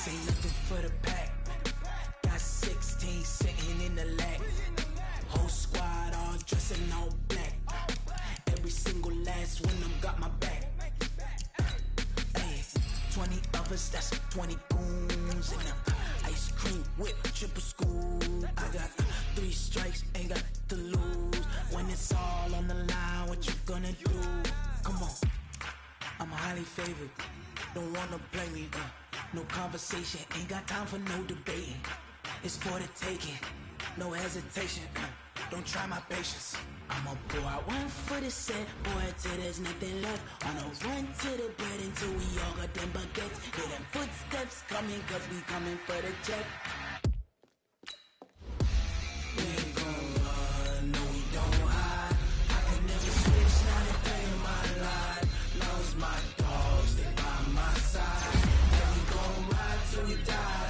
This ain't nothing for the pack. Got 16 sitting in the lag. Whole squad all dressing all black. Every single last one of them got my back. 20 of us, that's 20 goons in them. Ice cream whip, triple school. I got 3 strikes, ain't got to lose. When it's all on the line, what you gonna do? Come on, I'm highly favored. Don't wanna play me, no conversation, ain't got time for no debating. It's for the taking, no hesitation. Don't try my patience. I'ma pour out one for the set, boy, till there's nothing left. On a run to the bread until we all got them baguettes. Hear them footsteps coming, cause we coming for the check. We ain't gon' run, no we don't hide. I can never switch, not a day in my life. Long as my dogs, they by my side. And we gon' ride till we die.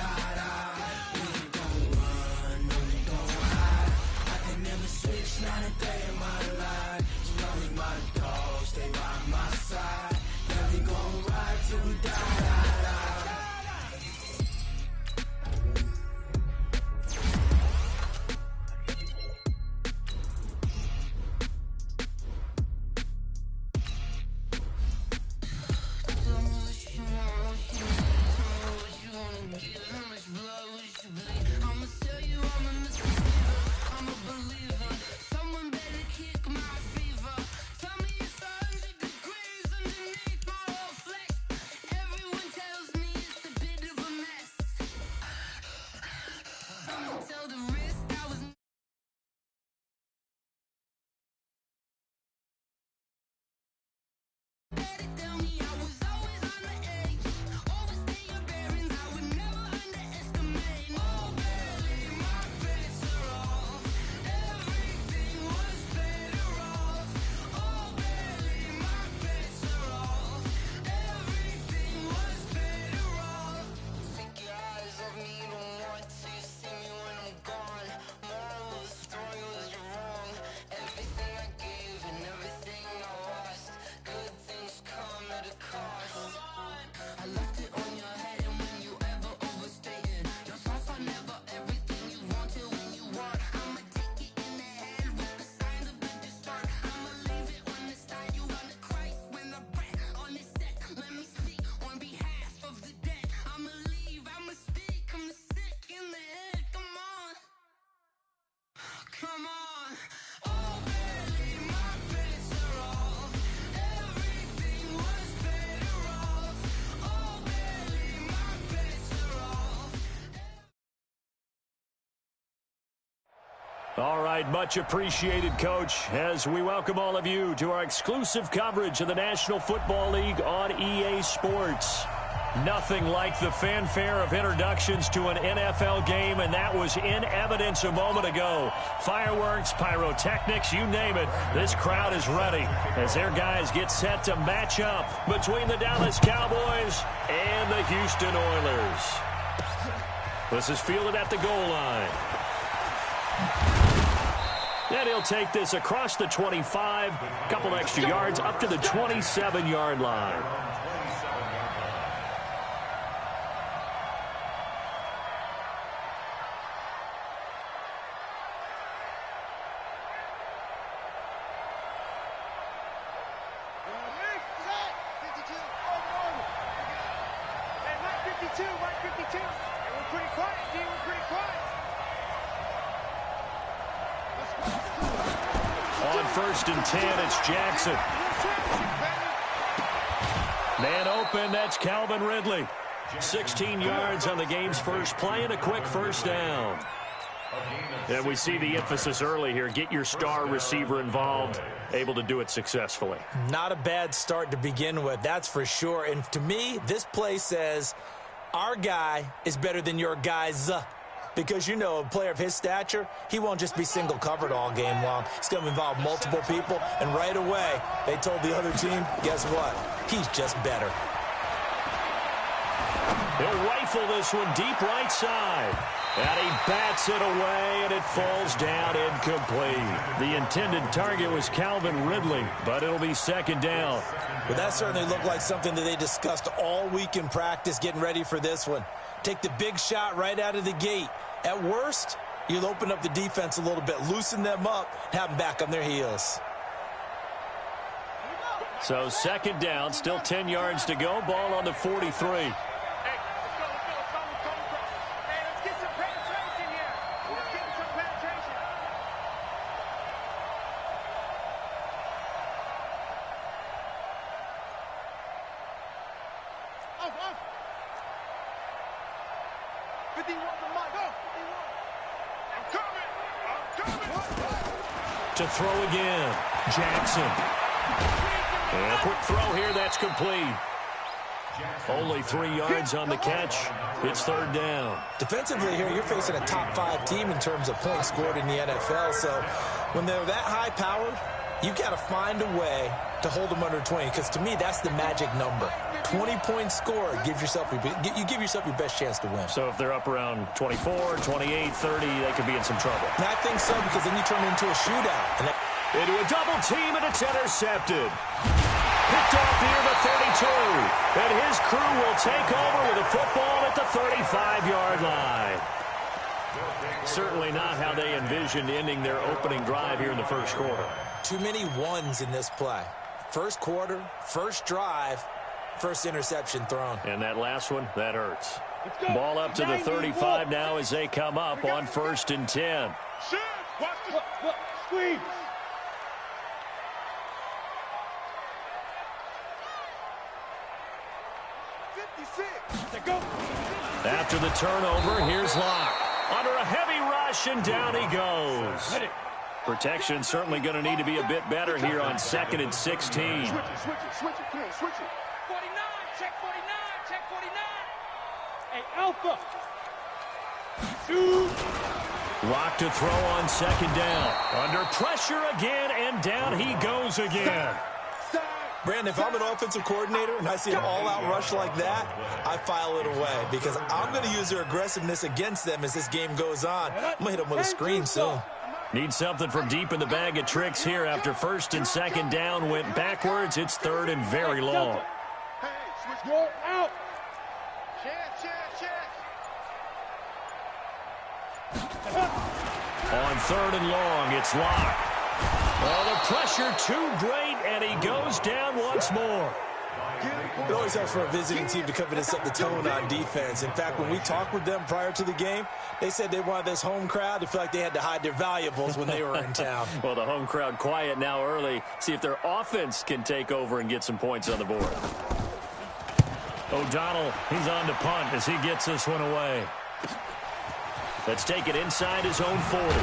We ain't gon' run, no we don't hide. I can never switch, not a day in my life. As long as my dogs, they by my side. And we gon' ride till we die. All right, much appreciated, Coach, as we welcome all of you to our exclusive coverage of the National Football League on EA Sports. Nothing like the fanfare of introductions to an NFL game, and that was in evidence a moment ago. Fireworks, pyrotechnics, you name it. This crowd is ready as their guys get set to match up between the Dallas Cowboys and the Houston Oilers. This is fielded at the goal line. And he'll take this across the 25, a couple extra yards up to the 27-yard line. First and 10, it's Jackson. Man open, that's Calvin Ridley. 16 yards on the game's first play and a quick first down. And we see the emphasis early here. Get your star receiver involved, able to do it successfully. Not a bad start to begin with, that's for sure. And to me, this play says our guy is better than your guys. Because, you know, a player of his stature, he won't just be single covered all game long. It's going to involve multiple people. And right away, they told the other team, guess what? He's just better. He'll rifle this one deep right side. And he bats it away, and it falls down incomplete. The intended target was Calvin Ridley, but it'll be second down. Well, that certainly looked like something that they discussed all week in practice getting ready for this one. Take the big shot right out of the gate. At worst, you'll open up the defense a little bit, loosen them up, and have them back on their heels. So second down, still 10 yards to go. Ball on the 43. To throw again, Jackson. And a quick throw here, that's complete. Only 3 yards on the catch. It's third down. Defensively here, you're facing a top 5 team in terms of points scored in the NFL. So when they're that high-powered, you've got to find a way to hold them under 20. Because to me, that's the magic number. 20 points scored gives yourself you give yourself your best chance to win. So if they're up around 24, 28, 30, they could be in some trouble. And I think so, because then you turn it into a shootout. And into a double team, and it's intercepted. Picked off here the 32. And his crew will take over with a football at the 35-yard line. Certainly not how they envisioned ending their opening drive here in the first quarter. Too many ones in this play. First quarter, first drive, first interception thrown. And that last one, that hurts. Ball up to the 35 now as they come up on 1st and 10. Squeeze. After the turnover, here's Locke. Under a heavy rush, and down he goes. Protection certainly going to need to be a bit better here on 2nd and 16. Switch it. Come on, switch it. 49, check 49. Hey, Alpha. Locke to throw on 2nd down. Under pressure again, and down he goes again. Brandon, if I'm an offensive coordinator and I see an all-out rush like that, I file it away because I'm going to use their aggressiveness against them as this game goes on. I'm going to hit them with a screen soon. Need something from deep in the bag of tricks here after 1st and 2nd down went backwards. It's 3rd and very long. Hey, switch go out. On 3rd and long, it's Locke. Oh, the pressure too great, and he goes down once more. It always helps for a visiting team to come in and set the tone on defense. In fact, when we talked with them prior to the game, they said they wanted this home crowd to feel like they had to hide their valuables when they were in town. Well, the home crowd quiet now early. See if their offense can take over and get some points on the board. O'Donnell, he's on to punt as he gets this one away. Let's take it inside his own 40.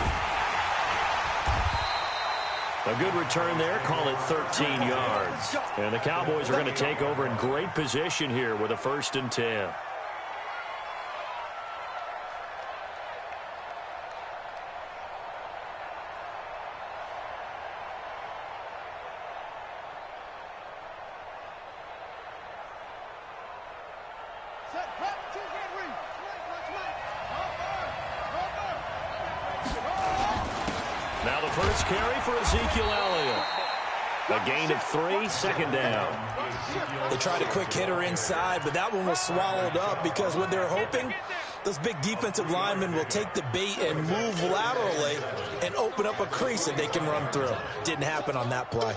A good return there, call it 13 yards. And the Cowboys are going to take over in great position here with a 1st and 10. Now the first carry for Ezekiel Elliott. A gain of 3, 2nd down. They tried a quick hitter inside, but that one was swallowed up because what they're hoping, those big defensive linemen will take the bait and move laterally and open up a crease that they can run through. Didn't happen on that play.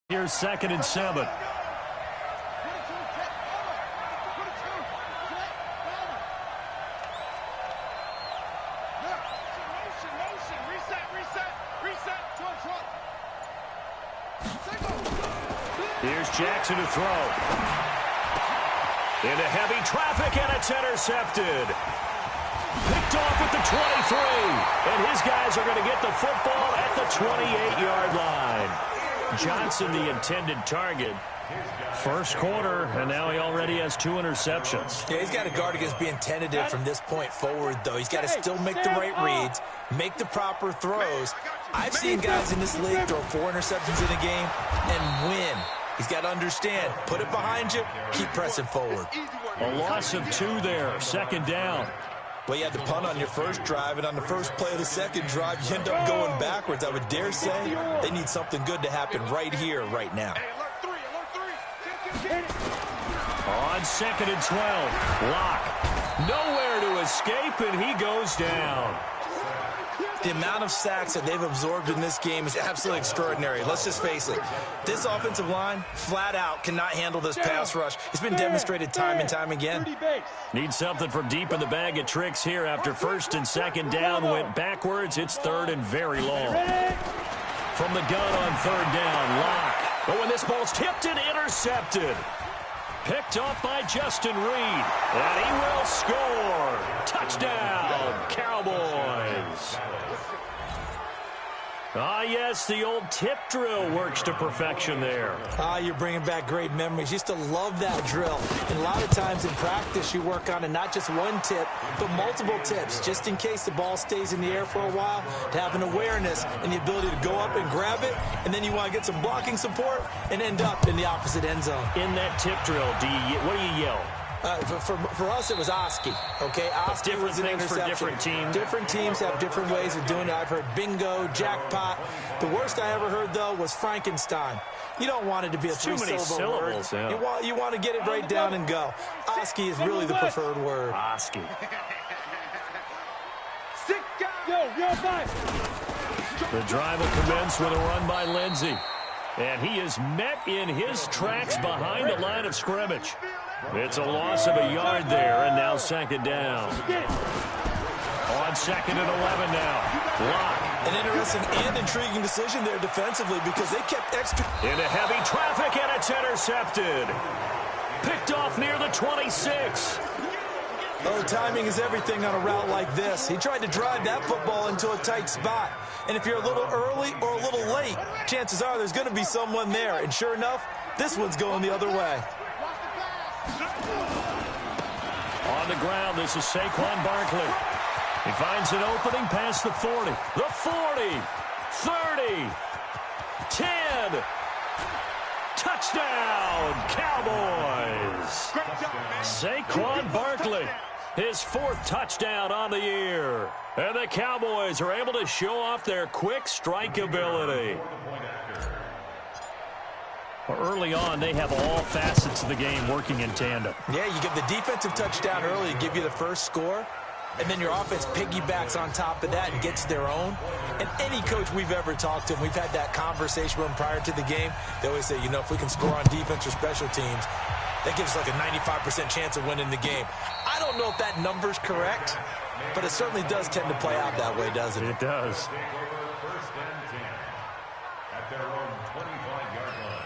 Here's 2nd and 7. Here's Jackson to throw. Into heavy traffic, and it's intercepted. Picked off at the 23. And his guys are going to get the football at the 28-yard line. Johnson, the intended target. First quarter, and now he already has 2 interceptions. Yeah, he's got to guard against being tentative from this point forward, though. He's got to still make the right reads, make the proper throws. I've seen guys in this league throw 4 interceptions in a game and win. He's got to understand, put it behind you, keep pressing forward. A loss of 2 there, 2nd down. Well, you had to punt on your first drive, and on the first play of the second drive, you end up going backwards. I would dare say they need something good to happen right here, right now. On 2nd and 12, Locke. Nowhere to escape, and he goes down. The amount of sacks that they've absorbed in this game is absolutely extraordinary. Let's just face it. This offensive line, flat out, cannot handle this pass rush. It's been demonstrated time and time again. Need something from deep in the bag of tricks here after 1st and 2nd down went backwards. It's 3rd and very long. From the gun on 3rd down, Locke. But when this ball's tipped and intercepted. Picked off by Justin Reed. And he will score. Touchdown, Cowboys. Ah, yes, the old tip drill works to perfection there. Ah, you're bringing back great memories. Used to love that drill. And a lot of times in practice, you work on it, not just one tip, but multiple tips, just in case the ball stays in the air for a while, to have an awareness and the ability to go up and grab it, and then you want to get some blocking support and end up in the opposite end zone. In that tip drill, what do you yell? For us, it was Oski. Okay, Oski different was an things interception. for different teams. Different teams have different ways of doing it. I've heard bingo, jackpot. The worst I ever heard, though, was Frankenstein. You don't want it to be a three-syllable word. Yeah. You want to get it right down and go. Oski is really the preferred word. Oski. The drive will commence with a run by Lindsey. And he is met in his tracks behind the line of scrimmage. It's a loss of a yard there, and now 2nd down. On 2nd and 11 now. Locke. An interesting and intriguing decision there defensively because they kept extra. Into heavy traffic, and it's intercepted. Picked off near the 26. Oh, timing is everything on a route like this. He tried to drive that football into a tight spot. And if you're a little early or a little late, chances are there's going to be someone there. And sure enough, this one's going the other way. On the ground, this is Saquon Barkley. He finds an opening past the 40. The 40. 30. 10. Touchdown, Cowboys. Saquon Barkley. His 4th touchdown on the year. And the Cowboys are able to show off their quick strike ability. Early on, they have all facets of the game working in tandem. Yeah, you get the defensive touchdown early to give you the first score, and then your offense piggybacks on top of that and gets their own. And any coach we've ever talked to, and we've had that conversation with them prior to the game, they always say, you know, if we can score on defense or special teams, that gives us like a 95% chance of winning the game. I don't know if that number's correct, but it certainly does tend to play out that way, doesn't it? It does. First and 10 at their own 25-yard line.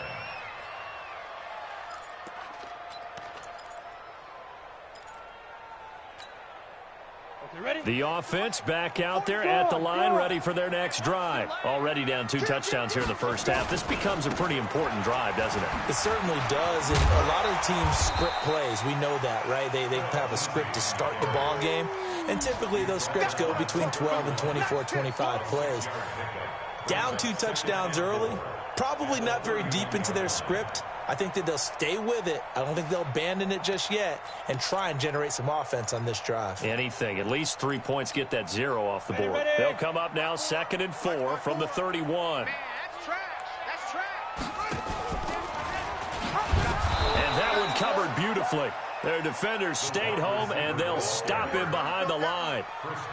The offense back out there at the line, ready for their next drive. Already down 2 touchdowns here in the first half. This becomes a pretty important drive, doesn't it? It certainly does, and a lot of teams script plays. We know that, right? They have a script to start the ball game, and typically those scripts go between 12 and 24, 25 plays. Down 2 touchdowns early, probably not very deep into their script. I think that they'll stay with it. I don't think they'll abandon it just yet and try and generate some offense on this drive. Anything. At least 3 points get that 0 off the board. They'll come up now 2nd and 4 from the 31. That's trash. That's trash. And that one covered beautifully. Their defenders stayed home, and they'll stop him behind the line.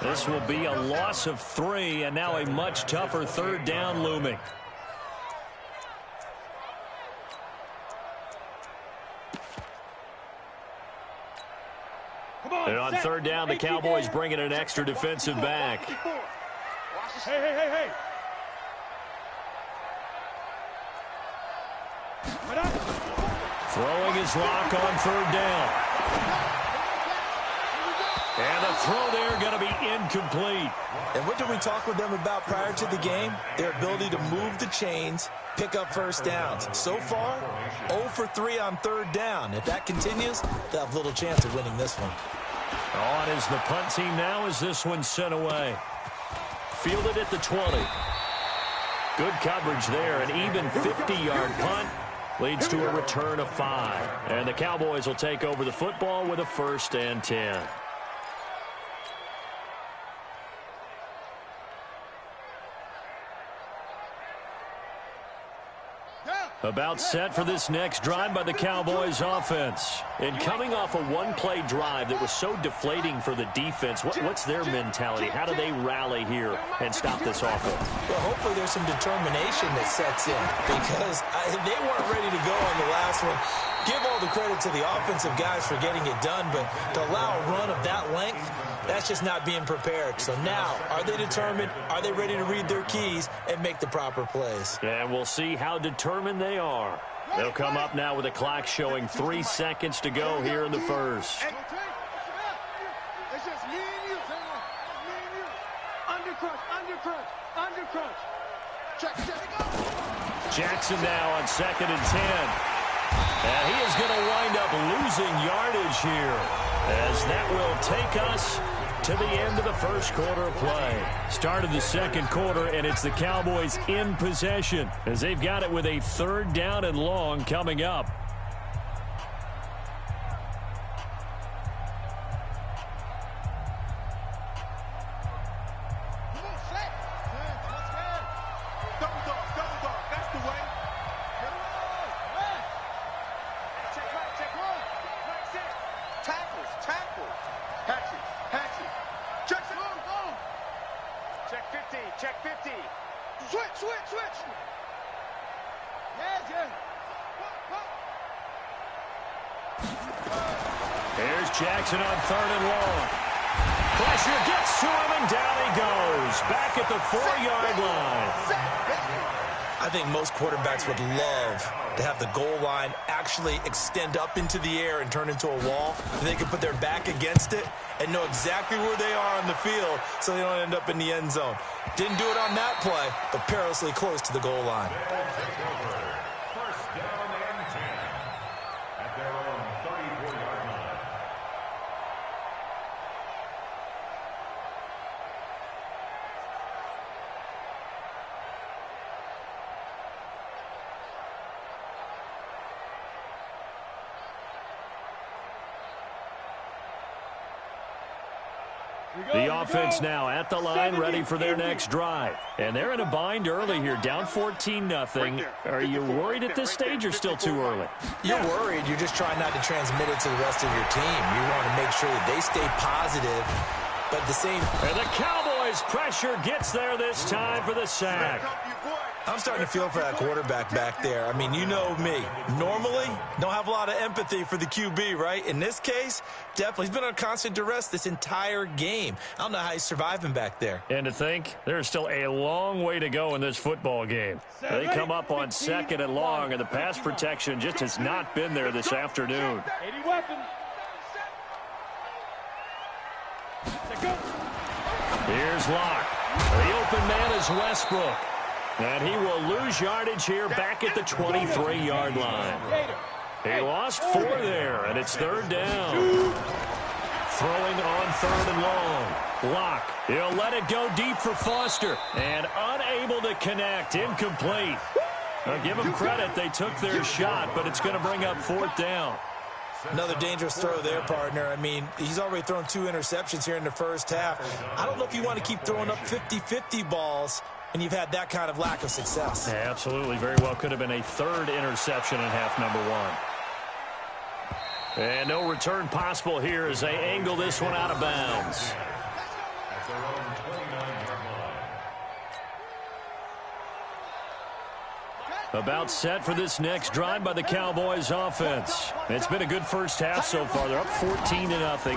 This will be a loss of 3, and now a much tougher 3rd down looming. And on 3rd down, the Cowboys bring in an extra defensive back. Hey. Throwing his Locke on 3rd down. And the throw there going to be incomplete. And what did we talk with them about prior to the game? Their ability to move the chains, pick up first downs. So far, 0 for 3 on 3rd down. If that continues, they'll have little chance of winning this one. On is the punt team now as this one's sent away. Fielded at the 20. Good coverage there. An even 50-yard punt leads to a return of 5. And the Cowboys will take over the football with a 1st and 10. About set for this next drive by the Cowboys offense. And coming off a one-play drive that was so deflating for the defense, what's their mentality? How do they rally here and stop this offense? Well, hopefully there's some determination that sets in because they weren't ready to go on the last one. Give all the credit to the offensive guys for getting it done, but to allow a run of that length, that's just not being prepared. So now, are they determined? Are they ready to read their keys and make the proper plays? And we'll see how determined they are. They'll come up now with a clock showing 3 seconds to go here in the first. It's just me and you. Undercrunch. Check. Jackson now on 2nd and 10. And he is going to wind up losing yardage here, as that will take us to the end of the first quarter of play. Start of the second quarter, and it's the Cowboys in possession, as they've got it with a 3rd down and long coming up. Check 50. Switch. Yeah. Here's Jackson on 3rd and long. Pressure gets to him, and down he goes. Back at the 4-yard line. I think most quarterbacks would love to have the goal line actually extend up into the air and turn into a wall. They can put their back against it and know exactly where they are on the field so they don't end up in the end zone. Didn't do it on that play, but perilously close to the goal line. First down and 10 at their own 34-yard line. The offense now at the line, ready for their next drive. And they're in a bind early here, down 14-0. Are you worried at this stage or still too early? You're worried. You're just trying not to transmit it to the rest of your team. You want to make sure that they stay positive, but the same. And the Cowboys' pressure gets there this time for the sack. I'm starting to feel for that quarterback back there. I mean, you know me. Normally, don't have a lot of empathy for the QB, right? In this case, definitely. He's been on constant duress this entire game. I don't know how he's surviving back there. And to think, there's still a long way to go in this football game. They come up on 2nd and long, and the pass protection just has not been there this afternoon. 80 weapons. Here's Locke. The open man is Westbrook. And he will lose yardage here back at the 23-yard line. He lost 4 there, and it's 3rd down. Throwing on 3rd and long. Locke, he'll let it go deep for Foster. And unable to connect, incomplete. I'll give them credit, they took their shot, but it's going to bring up 4th down. Another dangerous throw there, partner. I mean, he's already thrown 2 interceptions here in the first half. I don't know if you want to keep throwing up 50-50 balls, and you've had that kind of lack of success. Yeah, absolutely. Very well could have been a 3rd interception in half number 1. And no return possible here as they angle this one out of bounds. At their own 29-yard line. About set for this next drive by the Cowboys offense. It's been a good first half so far. They're up 14-0.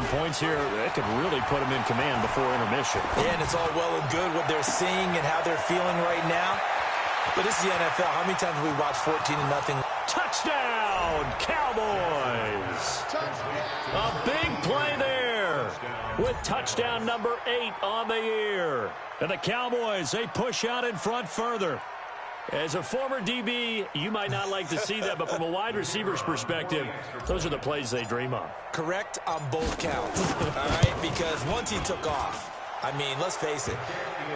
Points here that could really put them in command before intermission. Yeah, and it's all well and good what they're seeing and how they're feeling right now. But this is the NFL. How many times have we watched 14-0? Touchdown, Cowboys! A big play there with touchdown number 8 on the year. And the Cowboys, they push out in front further. As a former DB, you might not like to see that, but from a wide receiver's perspective, those are the plays they dream of. Correct on both counts, all right? Because once he took off, I mean, let's face it,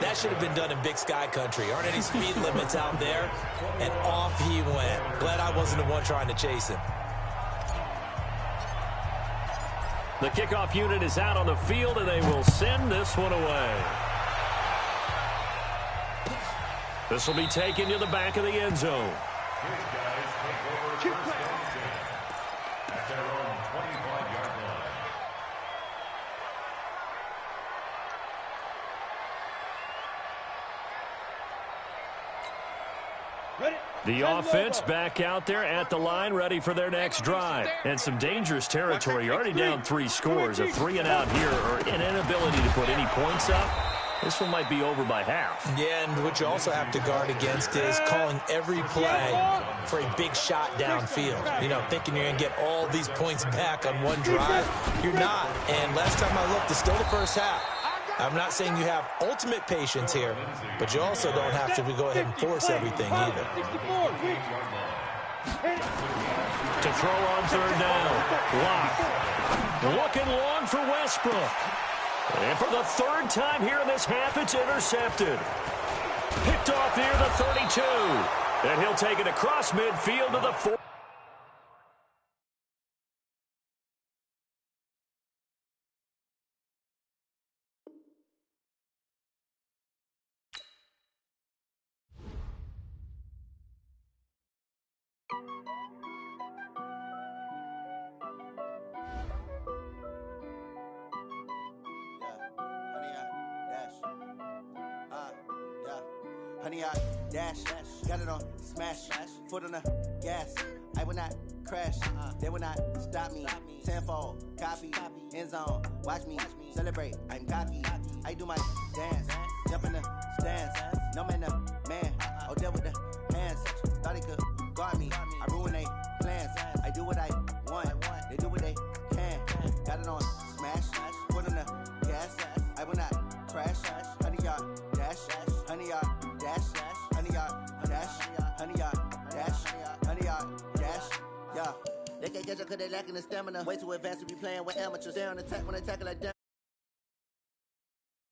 that should have been done in Big Sky Country. Aren't any speed limits out there? And off he went. Glad I wasn't the one trying to chase him. The kickoff unit is out on the field, and they will send this one away. This will be taken to the back of the end zone. His guy Keep playing. At their own 25-yard line. The offense back out there at the line, ready for their next drive. And some dangerous territory. You're already down 3 scores. A 3-and-out here, or an inability to put any points up. This one might be over by half. Yeah, and what you also have to guard against is calling every play for a big shot downfield. You know, thinking you're going to get all these points back on one drive. You're not. And last time I looked, it's still the first half. I'm not saying you have ultimate patience here, but you also don't have to go ahead and force everything either. To throw on 3rd down. Lock. Looking long for Westbrook. And for the 3rd time here in this half, it's intercepted. Picked off near the 32. And he'll take it across midfield to the 4. Honey, I dash, got it on smash, foot on the gas. I will not crash, they will not stop me. Tenfold, copy, end zone, watch me celebrate. I'm cocky, I do my dance, jump in the stands. No man, the man, oh, deal with the hands. Thought he could guard me, I ruin they plans. I do what I want, they do what they can. Got it on smash, foot on the gas. I will not crash, honey, y'all dash, honey, y'all dash, honey, y'all dash, honey, y'all dash, honey, y'all dash, yeah. They can't catch up cause they lacking the stamina. Way too advanced to be playing with amateurs. Stay on attack when they tackle like damn.